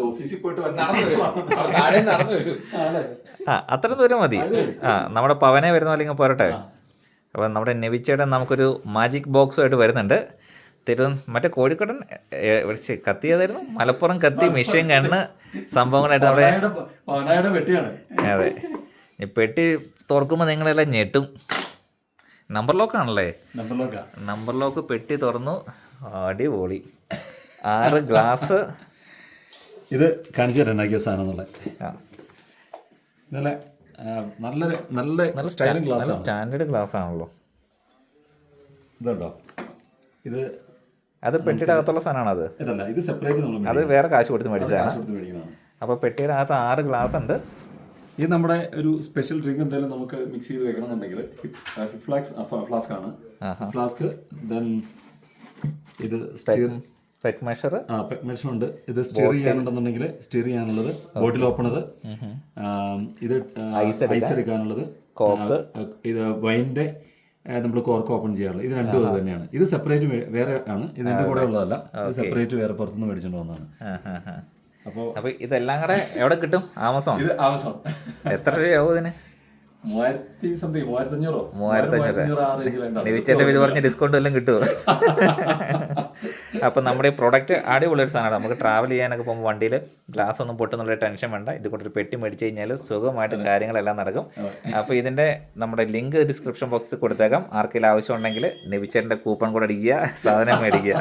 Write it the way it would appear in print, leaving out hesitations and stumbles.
ഓഫീസിൽ പോയിട്ട് അത്ര ദൂരം മതി. നമ്മുടെ പവനെ വരുന്ന പോലെ ഇങ്ങനെ പോരട്ടെ. അപ്പം നമ്മുടെ നെവിച്ചേട്ടൻ നമുക്കൊരു മാജിക് ബോക്സുമായിട്ട് വരുന്നുണ്ട്. മറ്റേ കോഴിക്കോടൻ കത്തി ഏതായിരുന്നു, മലപ്പുറം കത്തി, മിഷ്യൻ കണ്ണ് സംഭവങ്ങളായിട്ട് നമ്മുടെ അതെ. ഈ പെട്ടി തുറക്കുമ്പോൾ നിങ്ങളെല്ലാം ഞെട്ടും. നമ്പർ ലോക്കാണല്ലേ? നമ്പർ ലോക്ക് പെട്ടി തുറന്നു. അടിപൊളി 6 ഗ്ലാസ്. ഇത് കാണിച്ചു തരാൻ ഉണ്ടാക്കിയ സാധനം എന്നുള്ളത് നല്ല സ്റ്റാൻഡേർഡ് ഗ്ലാസ് ആണല്ലോ ഇതുണ്ടോ. ഇത് അത് പെട്ടിയുടെ അകത്തുള്ള സാധനമാണ്. ഇത് സെപ്പറേറ്റ് അത് വേറെ കാശ് കൊടുത്ത് മേടിച്ചതാണ്. അപ്പോൾ പെട്ടിയുടെ അകത്ത് 6 ഗ്ലാസ് ഉണ്ട്. ഇത് നമ്മുടെ ഒരു സ്പെഷ്യൽ ഡ്രിങ്ക് എന്തെങ്കിലും നമുക്ക് മിക്സ് ചെയ്ത് വെക്കണമെന്നുണ്ടെങ്കിൽ ഫ്ലാസ്ക് ആണ്. ഫ്ലാസ്ക് ദെൻ ഇത് പെഗ് മെഷർ ഉണ്ട്. ഇത് സ്റ്റിർ ചെയ്യാനുണ്ടെന്നുണ്ടെങ്കിൽ സ്റ്റിർ ചെയ്യാനുള്ളത്, ബോട്ടിൽ ഓപ്പണർ, ഇത് ഐസ് എടുക്കാനുള്ളത്, കോക്ക്, ഇത് വൈൻ്റെ നമ്മൾ കോർക്ക് ഓപ്പൺ ചെയ്യാറുള്ളത്. ഇത് രണ്ടും അത് തന്നെയാണ്. ഇത് സെപ്പറേറ്റ് വേറെ ആണ്. ഇതിന്റെ കൂടെ ഉള്ളതല്ല. ഇത് സെപ്പറേറ്റ് വേറെ പുറത്തുനിന്ന് മേടിച്ചോണ്ട് വന്നതാണ്. അപ്പോൾ ഇതെല്ലാം കൂടെ എവിടെ കിട്ടും? ആമസോൺ. ഇത് ആമസോൺ. എത്ര രൂപയാവും ഇതിന്? 3500. നെവിച്ചേട്ട പേര് പറഞ്ഞ് ഡിസ്കൗണ്ട് എല്ലാം കിട്ടുമോ? അപ്പം നമ്മുടെ ഈ പ്രൊഡക്റ്റ് അടിപൊളിയൊരു സാധനമാണ്. നമുക്ക് ട്രാവൽ ചെയ്യാനൊക്കെ പോകുമ്പോൾ വണ്ടിയിൽ ഗ്ലാസ് ഒന്നും പൊട്ടുന്നുള്ള ടെൻഷൻ വേണ്ട. ഇത് കൊണ്ടൊരു പെട്ടി മേടിച്ച് കഴിഞ്ഞാൽ സുഖമായിട്ട് കാര്യങ്ങളെല്ലാം നടക്കും. അപ്പോൾ ഇതിൻ്റെ നമ്മുടെ ലിങ്ക് ഡിസ്ക്രിപ്ഷൻ ബോക്സിൽ കൊടുത്തേക്കാം. ആർക്കെങ്കിലും ആവശ്യം ഉണ്ടെങ്കിൽ നെവിച്ചേട്ടൻ്റെ കൂപ്പൺ കൂടെ അടിക്കുക, സാധനം മേടിക്കുക.